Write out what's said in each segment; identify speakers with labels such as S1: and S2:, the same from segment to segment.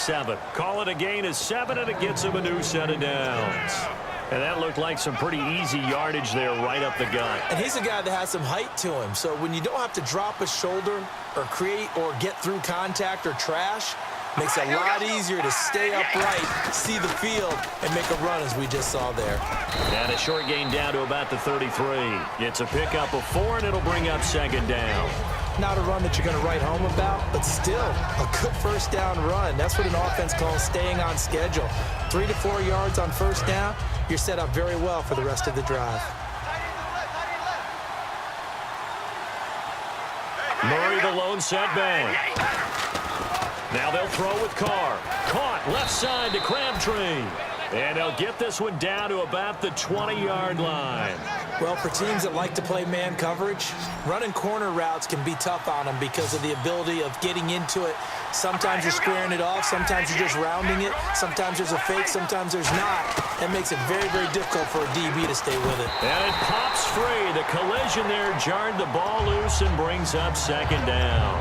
S1: 7. Call it a gain of 7, and it gets him a new set of downs. And that looked like some pretty easy yardage there right up the gut.
S2: And he's a guy that has some height to him. So when you don't have to drop a shoulder or create or get through contact or trash, makes it a lot easier to stay upright, see the field, and make a run as we just saw there.
S1: And a short gain down to about the 33. It's a pickup of 4, and it'll bring up second down.
S2: Not a run that you're going to write home about, but still a good first down run. That's what an offense calls staying on schedule. 3 to 4 yards on first down, you're set up very well for the rest of the drive.
S1: Murray the lone setback. Now they'll throw with Carr. Caught left side to Crabtree. And they'll get this one down to about the 20-yard line.
S2: Well, for teams that like to play man coverage, running corner routes can be tough on them because of the ability of getting into it. Sometimes you're squaring it off. Sometimes you're just rounding it. Sometimes there's a fake. Sometimes there's not. That makes it very, very difficult for a DB to stay with it.
S1: And it pops free. The collision there jarred the ball loose and brings up second down.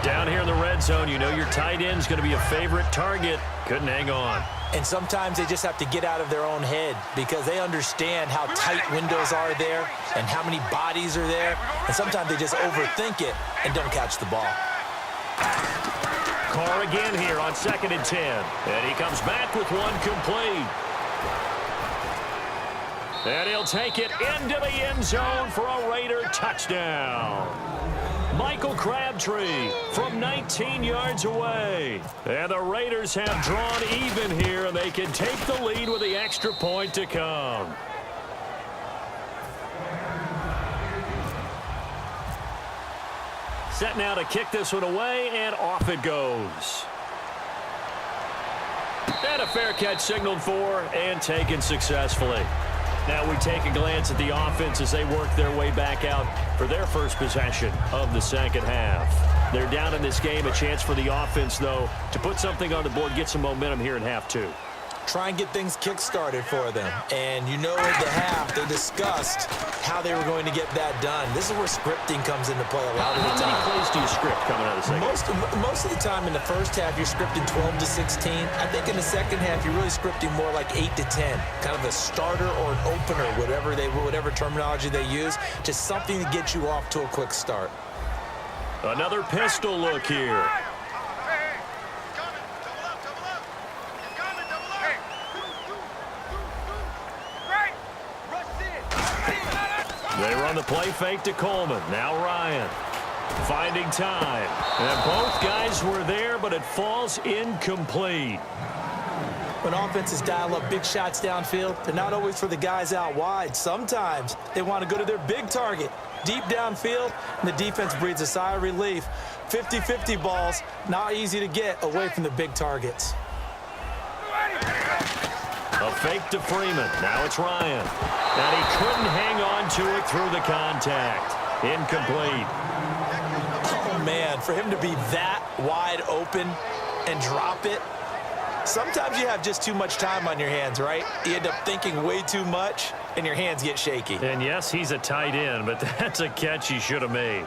S1: Down here in the red zone, you know your tight end's going to be a favorite target. Couldn't hang on.
S2: And sometimes they just have to get out of their own head because they understand how tight windows are there and how many bodies are there. And sometimes they just overthink it and don't catch the ball.
S1: Carr again here on 2nd and 10. And he comes back with one complete. And he'll take it into the end zone for a Raider touchdown. Michael Crabtree from 19 yards away. And the Raiders have drawn even here, and they can take the lead with the extra point to come. Set now to kick this one away, and off it goes. And a fair catch signaled for and taken successfully. Now we take a glance at the offense as they work their way back out for their first possession of the second half. They're down in this game. A chance for the offense, though, to put something on the board, get some momentum here in half 2.
S2: Try and get things kick-started for them. And you know at the half, they discussed how they were going to get that done. This is where scripting comes into play a lot of the time.
S1: How many plays do you script coming out of the second?
S2: Most of the time in the first half, you're scripting 12 to 16. I think in the second half, you're really scripting more like 8 to 10. Kind of a starter or an opener, whatever terminology they use. Just something to get you off to a quick start.
S1: Another pistol look here. They run the play fake to Coleman. Now Ryan finding time. And both guys were there, but it falls incomplete.
S2: When offenses dial up big shots downfield, they're not always for the guys out wide. Sometimes they want to go to their big target, deep downfield, and the defense breathes a sigh of relief. 50-50 balls, not easy to get away from the big targets.
S1: A fake to Freeman. Now it's Ryan. And he couldn't hang on to it through the contact. Incomplete.
S2: Oh, man, for him to be that wide open and drop it, sometimes you have just too much time on your hands, right? You end up thinking way too much, and your hands get shaky.
S1: And, yes, he's a tight end, but that's a catch he should have made.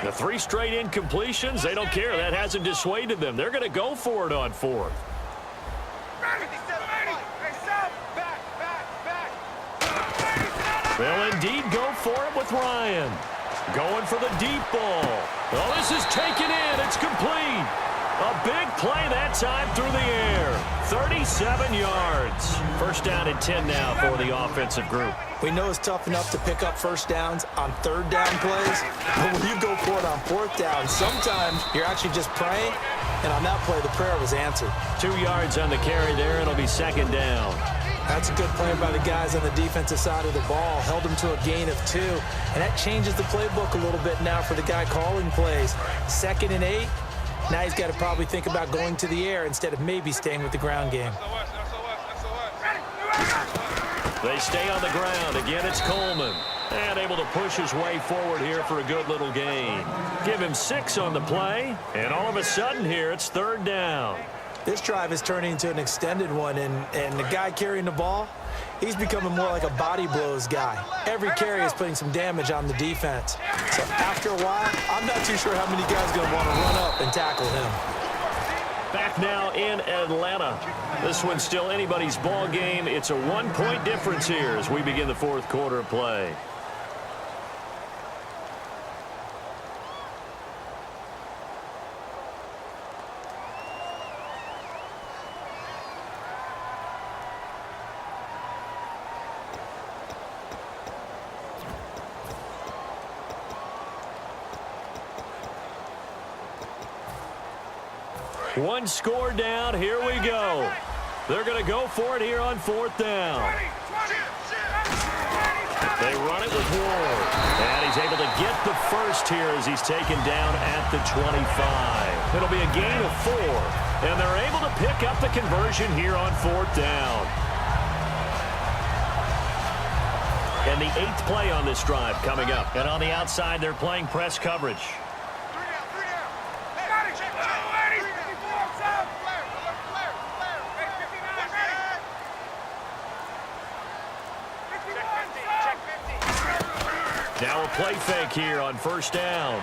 S1: The 3 straight incompletions, they don't care. That hasn't dissuaded them. They're going to go for it on 4th. They'll indeed go for it with Ryan. Going for the deep ball. Oh, this is taken in. It's complete. A big play that time through the air. 37 yards. First down and 10 now for the offensive group.
S2: We know it's tough enough to pick up first downs on third down plays, but when you go for it on fourth down, sometimes you're actually just praying, and on that play, the prayer was answered.
S1: 2 yards on the carry there. It'll be second down.
S2: That's a good play by the guys on the defensive side of the ball. Held them to a gain of 2, and that changes the playbook a little bit now for the guy calling plays. 2nd and 8. Now he's got to probably think about going to the air instead of maybe staying with the ground game.
S1: They stay on the ground. Again, it's Coleman. And able to push his way forward here for a good little gain. Give him 6 on the play. And all of a sudden here, it's third down.
S2: This drive is turning into an extended one, and the guy carrying the ball, he's becoming more like a body blows guy. Every carry is putting some damage on the defense. So after a while, I'm not too sure how many guys are going to want to run up and tackle him.
S1: Back now in Atlanta. This one's still anybody's ball game. It's a 1-point difference here as we begin the fourth quarter of play. One score down. Here we go. They're going to go for it here on fourth down. They run it with Ward. And he's able to get the first here as he's taken down at the 25. It'll be a gain of 4. And they're able to pick up the conversion here on fourth down. And the 8th play on this drive coming up. And on the outside, they're playing press coverage. Now a play fake here on first down.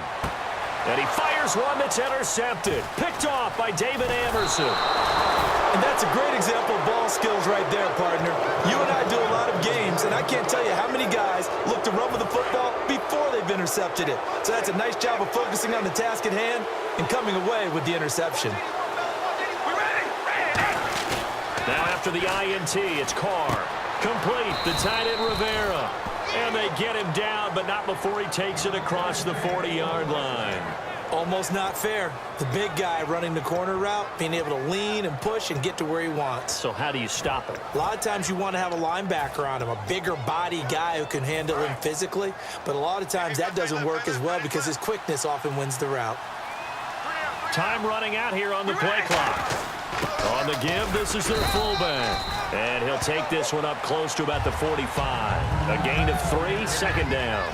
S1: And he fires one that's intercepted. Picked off by David Amerson.
S2: And that's a great example of ball skills right there, partner. You and I do a lot of games, and I can't tell you how many guys look to run with the football before they've intercepted it. So that's a nice job of focusing on the task at hand and coming away with the interception.
S1: Now after the INT, it's Carr. Complete, the tight end Rivera. And they get him down, but not before he takes it across the 40-yard line.
S2: Almost not fair. The big guy running the corner route, being able to lean and push and get to where he wants.
S1: So how do you stop it?
S2: A lot of times you want to have a linebacker on him, a bigger body guy who can handle him physically. But a lot of times that doesn't work as well because his quickness often wins the route.
S1: Time running out here on the play clock. On the give, this is their fullback. And he'll take this one up close to about the 45. A gain of 3, second down.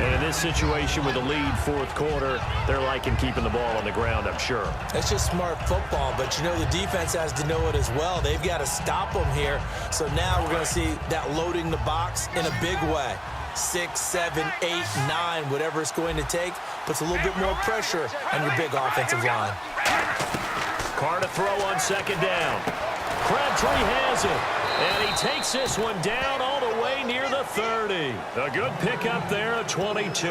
S1: And in this situation with a lead fourth quarter, they're liking keeping the ball on the ground, I'm sure.
S2: That's just smart football, but you know the defense has to know it as well. They've got to stop them here. So now we're going to see that loading the box in a big way. 6, 7, 8, 9, whatever it's going to take, puts a little bit more pressure on your big offensive line.
S1: Carr to throw on second down. Crabtree has it. And he takes this one down all the way near the 30. A good pickup there, a 22.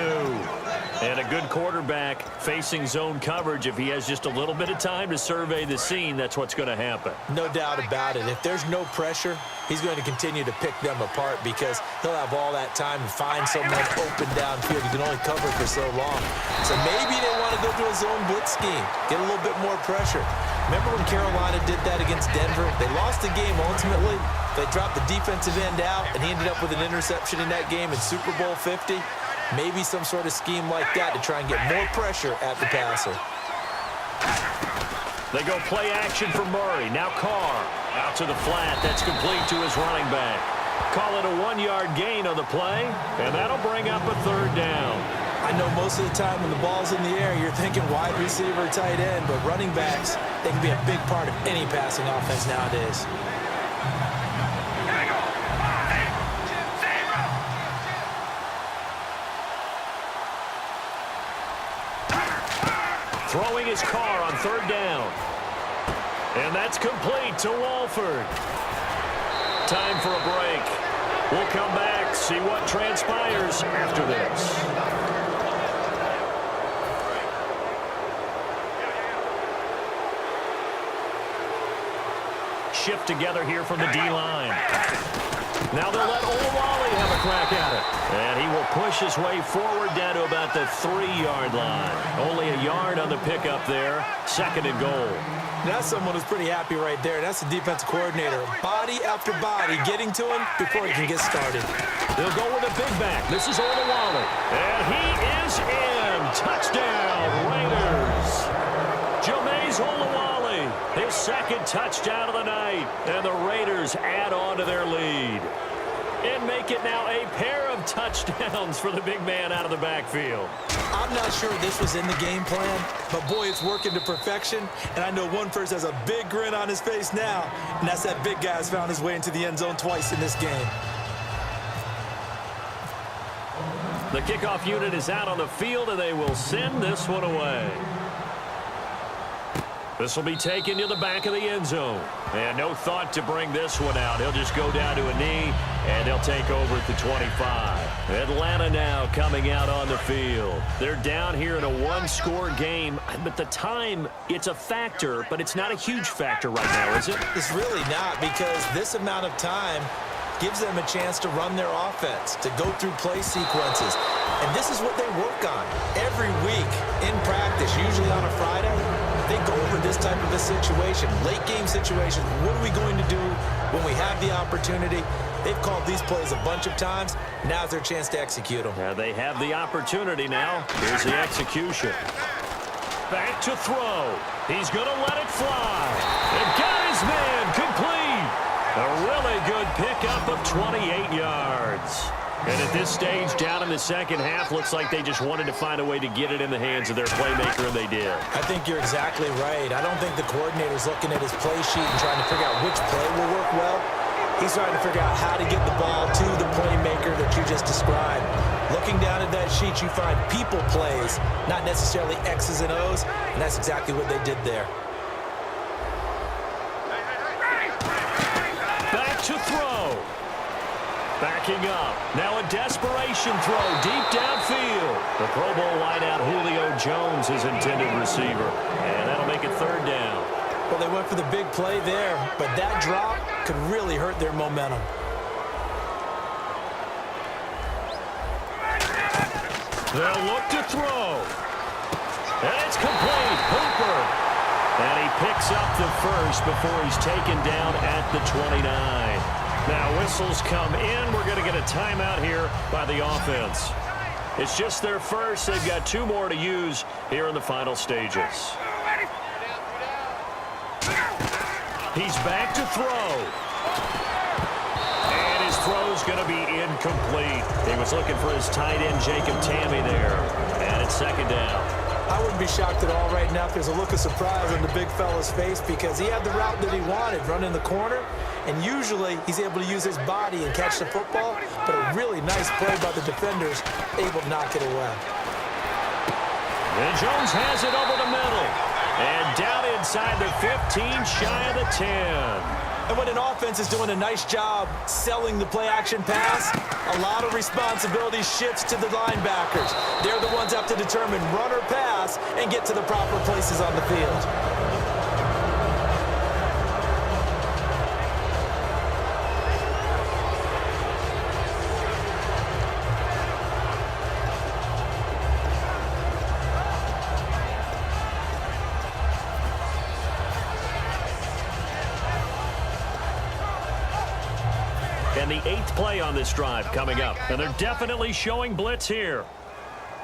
S1: And a good quarterback facing zone coverage. If he has just a little bit of time to survey the scene, that's what's going to happen.
S2: No doubt about it. If there's no pressure, he's going to continue to pick them apart because he'll have all that time to find someone open downfield. He can only cover for so long. So maybe they want to go to a zone blitz scheme, get a little bit more pressure. Remember when Carolina did that against Denver? They lost the game ultimately. They dropped the defensive end out, and he ended up with an interception in that game in Super Bowl 50. Maybe some sort of scheme like that to try and get more pressure at the passer.
S1: They go play action for Murray. Now Carr out to the flat. That's complete to his running back. Call it a 1-yard gain on the play, and that'll bring up a third down.
S2: I know most of the time when the ball's in the air, you're thinking wide receiver, tight end, but running backs, they can be a big part of any passing offense nowadays.
S1: Throwing his Carr on third down. And that's complete to Walford. Time for a break. We'll come back, see what transpires after this. Shift together here from the D-line. Now they'll let Olawale have a crack at it. And he will push his way forward down to about the 3-yard line. Only a yard on the pickup there. Second and goal.
S2: That's someone who's pretty happy right there. That's the defensive coordinator. Body after body getting to him before he can get started.
S1: They'll go with a big back. This is Olawale. And he is in. Touchdown, Raiders. Jameis Olawale, his second touchdown of the night. And the Raiders add on to their lead. And make it now a pair of touchdowns for the big man out of the backfield.
S2: I'm not sure this was in the game plan, but boy, it's working to perfection. And I know one person has a big grin on his face now, and that's that big guy's found his way into the end zone twice in this game.
S1: The kickoff unit is out on the field, and they will send this one away. This will be taken to the back of the end zone. And no thought to bring this one out. He'll just go down to a knee, and they'll take over at the 25. Atlanta now coming out on the field. They're down here in a one-score game, but the time, it's a factor, but it's not a huge factor right now, is it?
S2: It's really not, because this amount of time gives them a chance to run their offense, to go through play sequences. And this is what they work on every week in practice, usually on a Friday. They go over this type of a situation, late game situation. What are we going to do when we have the opportunity? They've called these plays a bunch of times. Now's their chance to execute them.
S1: They have the opportunity now. Here's the execution. Back to throw. He's going to let it fly. And got his man complete. A really good pickup of 28 yards. And at this stage, down in the second half, looks like they just wanted to find a way to get it in the hands of their playmaker, and they did.
S2: I think you're exactly right. I don't think the coordinator's looking at his play sheet and trying to figure out which play will work well. He's trying to figure out how to get the ball to the playmaker that you just described. Looking down at that sheet, you find people plays, not necessarily X's and O's, and that's exactly what they did there.
S1: Back to throw. Backing up. Now a desperation throw deep downfield. The Pro Bowl wideout Julio Jones, his intended receiver. And that'll make it third down.
S2: Well, they went for the big play there, but that drop could really hurt their momentum.
S1: They'll look to throw. And it's complete. Hooper. And he picks up the first before he's taken down at the 29. Now whistles come in. We're going to get a timeout here by the offense. It's just their first. They've got two more to use here in the final stages. He's back to throw. And his throw's going to be incomplete. He was looking for his tight end, Jacob Tammy, there. And it's second down.
S2: I wouldn't be shocked at all right now if there's a look of surprise on the big fella's face, because he had the route that he wanted, running the corner, and usually he's able to use his body and catch the football, but a really nice play by the defenders, able to knock it away.
S1: And Jones has it over the middle, and down inside the 15, shy of the 10.
S2: And when an offense is doing a nice job selling the play-action pass, a lot of responsibility shifts to the linebackers. They're the ones that have to determine run or pass and get to the proper places on the field.
S1: And the 8th play on this drive coming up. And they're definitely showing blitz here.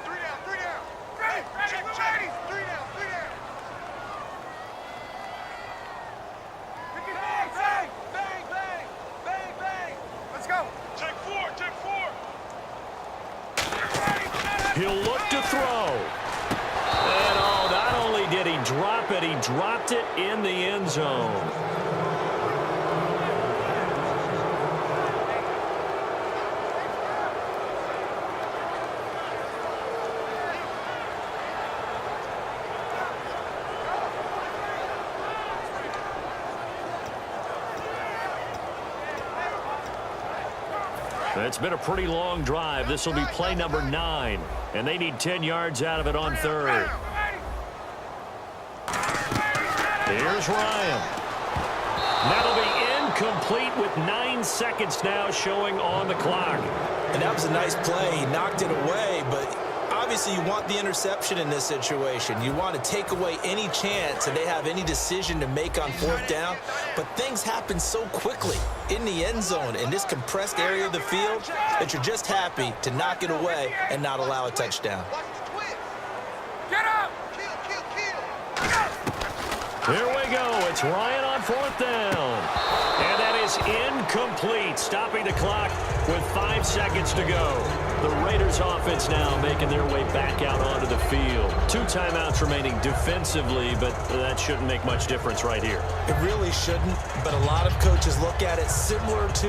S3: Three down. Three down. Bang. Let's go. Check four.
S1: He'll look to throw. And not only did he drop it, he dropped it in the end zone. It's been a pretty long drive. This will be play number 9, and they need 10 yards out of it on third. Here's Ryan. That'll be incomplete with 9 seconds now showing on the clock.
S2: And that was a nice play. He knocked it away, but obviously you want the interception in this situation. You want to take away any chance that they have any decision to make on fourth down. But things happen so quickly in the end zone in this compressed area of the field that you're just happy to knock it away and not allow a touchdown.
S3: Get up! Kill!
S1: Here we go. It's Ryan on fourth down. And that is is incomplete, stopping the clock with 5 seconds to go. The Raiders offense now making their way back out onto the field. 2 timeouts remaining defensively, but that shouldn't make much difference right here.
S2: It really shouldn't, but a lot of coaches look at it similar to